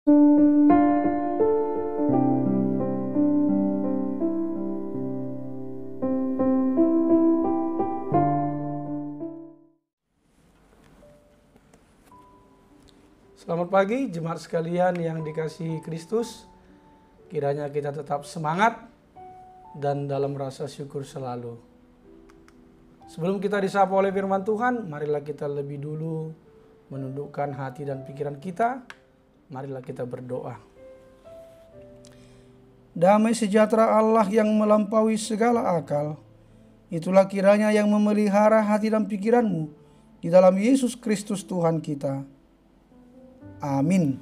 Selamat pagi jemaat sekalian yang dikasihi Kristus. Kiranya kita tetap semangat dan dalam rasa syukur selalu. Sebelum kita disapa oleh firman Tuhan, marilah kita lebih dulu menundukkan hati dan pikiran kita. Marilah kita berdoa. Damai sejahtera Allah yang melampaui segala akal, itulah kiranya yang memelihara hati dan pikiranmu di dalam Yesus Kristus Tuhan kita. Amin.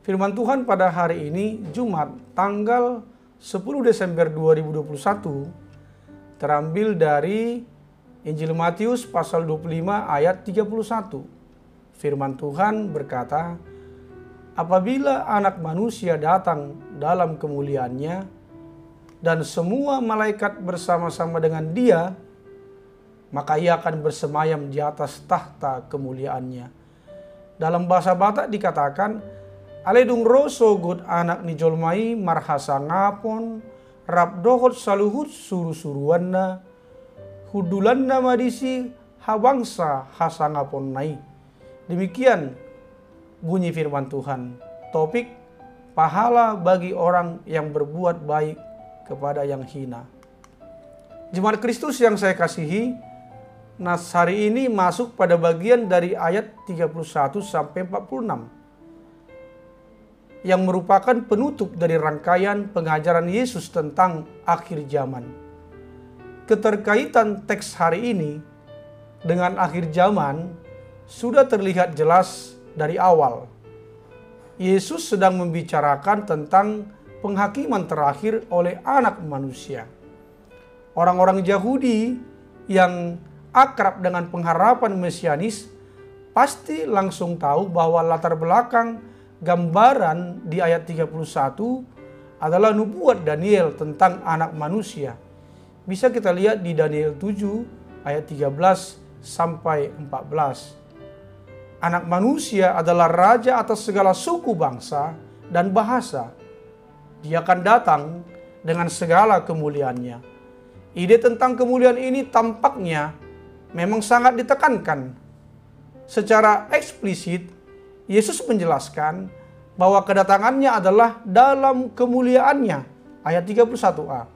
Firman Tuhan pada hari ini, Jumat, tanggal 10 Desember 2021, terambil dari Injil Matius pasal 25 ayat 31. Firman Tuhan berkata, "Apabila Anak Manusia datang dalam kemuliaannya, dan semua malaikat bersama-sama dengan Dia, maka Ia akan bersemayam di atas tahta kemuliaannya." Dalam bahasa Batak dikatakan, "Aledung roso god anak ni jolmai marhasa ngapon, rap dohot saluhut suru-suruanna, hudulanna madisi hawangsa hasa ngapon nai." Demikian bunyi firman Tuhan. Topik, pahala bagi orang yang berbuat baik kepada yang hina. Jemaat Kristus yang saya kasihi, nas hari ini masuk pada bagian dari ayat 31 sampai 46 yang merupakan penutup dari rangkaian pengajaran Yesus tentang akhir zaman. Keterkaitan teks hari ini dengan akhir zaman sudah terlihat jelas dari awal. Yesus sedang membicarakan tentang penghakiman terakhir oleh Anak Manusia. Orang-orang Yahudi yang akrab dengan pengharapan mesianis pasti langsung tahu bahwa latar belakang gambaran di ayat 31 adalah nubuat Daniel tentang Anak Manusia. Bisa kita lihat di Daniel 7 ayat 13 sampai 14. Anak Manusia adalah raja atas segala suku, bangsa, dan bahasa. Dia akan datang dengan segala kemuliaannya. Ide tentang kemuliaan ini tampaknya memang sangat ditekankan. Secara eksplisit, Yesus menjelaskan bahwa kedatangannya adalah dalam kemuliaannya. Ayat 31a.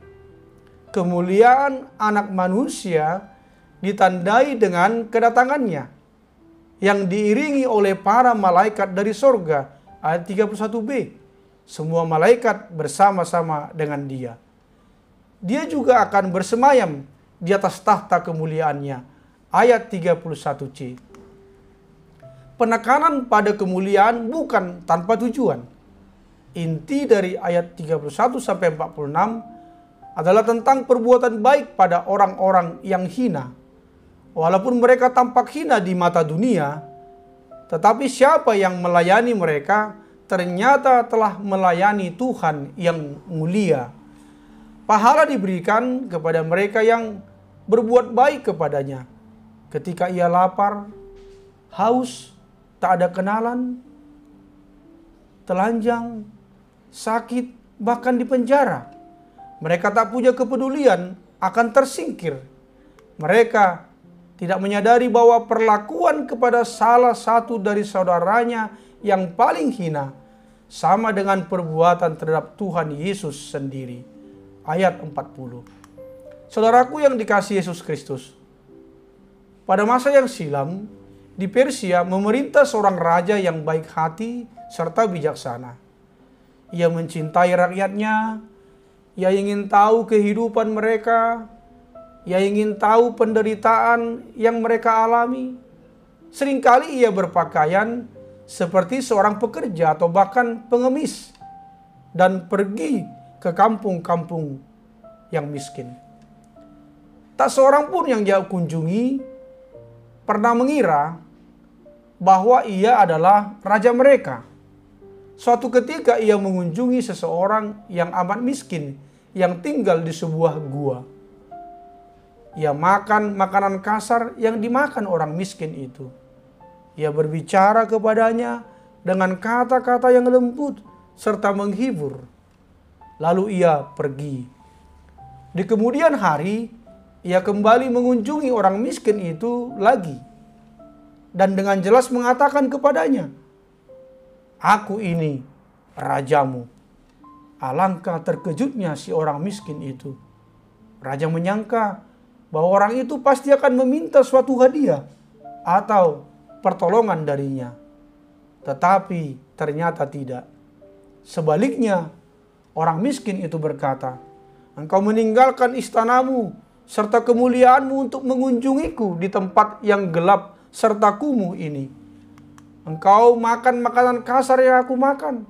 Kemuliaan Anak Manusia ditandai dengan kedatangannya, yang diiringi oleh para malaikat dari sorga. Ayat 31b. Semua malaikat bersama-sama dengan Dia. Dia juga akan bersemayam di atas tahta kemuliaannya. Ayat 31c. Penekanan pada kemuliaan bukan tanpa tujuan. Inti dari ayat 31 sampai 46 adalah tentang perbuatan baik pada orang-orang yang hina. Walaupun mereka tampak hina di mata dunia, tetapi siapa yang melayani mereka ternyata telah melayani Tuhan yang mulia. Pahala diberikan kepada mereka yang berbuat baik kepadanya. Ketika ia lapar, haus, tak ada kenalan, telanjang, sakit, bahkan di penjara, mereka tak punya kepedulian, akan tersingkir. Mereka tidak menyadari bahwa perlakuan kepada salah satu dari saudaranya yang paling hina sama dengan perbuatan terhadap Tuhan Yesus sendiri. Ayat 40. Saudaraku yang dikasihi Yesus Kristus, pada masa yang silam, di Persia memerintah seorang raja yang baik hati serta bijaksana. Ia mencintai rakyatnya, ia ingin tahu kehidupan mereka, ia ingin tahu penderitaan yang mereka alami. Seringkali ia berpakaian seperti seorang pekerja atau bahkan pengemis dan pergi ke kampung-kampung yang miskin. Tak seorang pun yang dia kunjungi pernah mengira bahwa ia adalah raja mereka. Suatu ketika ia mengunjungi seseorang yang amat miskin yang tinggal di sebuah gua. Ia makan makanan kasar yang dimakan orang miskin itu. Ia berbicara kepadanya dengan kata-kata yang lembut serta menghibur. Lalu ia pergi. Di kemudian hari, ia kembali mengunjungi orang miskin itu lagi. Dan dengan jelas mengatakan kepadanya, "Aku ini rajamu." Alangkah terkejutnya si orang miskin itu. Raja menyangka bahwa orang itu pasti akan meminta suatu hadiah atau pertolongan darinya. Tetapi ternyata tidak. Sebaliknya, orang miskin itu berkata, "Engkau meninggalkan istanamu serta kemuliaanmu untuk mengunjungiku di tempat yang gelap serta kumuh ini. Engkau makan makanan kasar yang aku makan.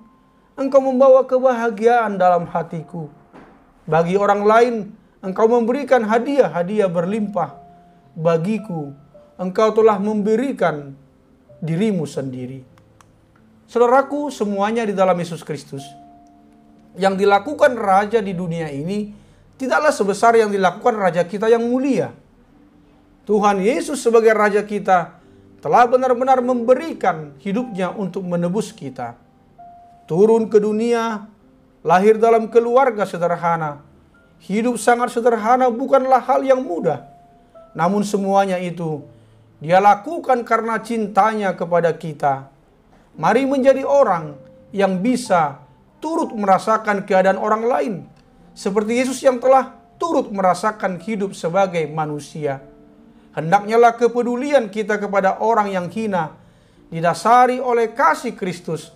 Engkau membawa kebahagiaan dalam hatiku. Bagi orang lain, engkau memberikan hadiah-hadiah berlimpah. Bagiku, engkau telah memberikan dirimu sendiri." Saudaraku, semuanya di dalam Yesus Kristus. Yang dilakukan raja di dunia ini tidaklah sebesar yang dilakukan raja kita yang mulia. Tuhan Yesus sebagai raja kita telah benar-benar memberikan hidupnya untuk menebus kita. Turun ke dunia, lahir dalam keluarga sederhana. Hidup sangat sederhana bukanlah hal yang mudah. Namun semuanya itu Dia lakukan karena cintanya kepada kita. Mari menjadi orang yang bisa turut merasakan keadaan orang lain, seperti Yesus yang telah turut merasakan hidup sebagai manusia. Hendaknyalah kepedulian kita kepada orang yang hina didasari oleh kasih Kristus,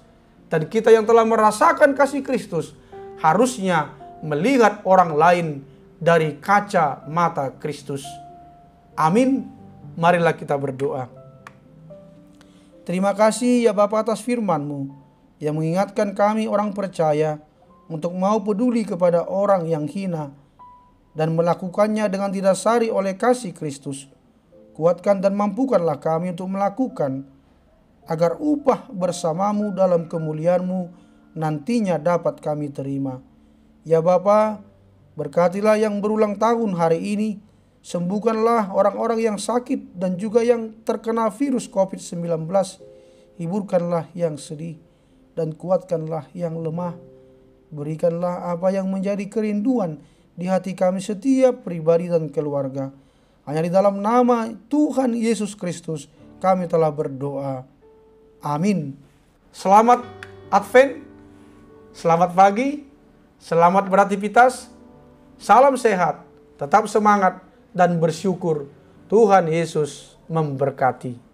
dan kita yang telah merasakan kasih Kristus harusnya melihat orang lain dari kaca mata Kristus. Amin. Marilah kita berdoa. Terima kasih ya Bapa atas firman-Mu yang mengingatkan kami orang percaya untuk mau peduli kepada orang yang hina dan melakukannya dengan didasari oleh kasih Kristus. Kuatkan dan mampukanlah kami untuk melakukan agar upah bersamamu dalam kemuliaan-Mu nantinya dapat kami terima. Ya Bapa, berkatilah yang berulang tahun hari ini. Sembuhkanlah orang-orang yang sakit dan juga yang terkena virus COVID-19. Hiburkanlah yang sedih dan kuatkanlah yang lemah. Berikanlah apa yang menjadi kerinduan di hati kami setiap pribadi dan keluarga. Hanya di dalam nama Tuhan Yesus Kristus kami telah berdoa. Amin. Selamat Advent, selamat pagi, selamat beraktivitas, salam sehat, tetap semangat dan bersyukur. Tuhan Yesus memberkati.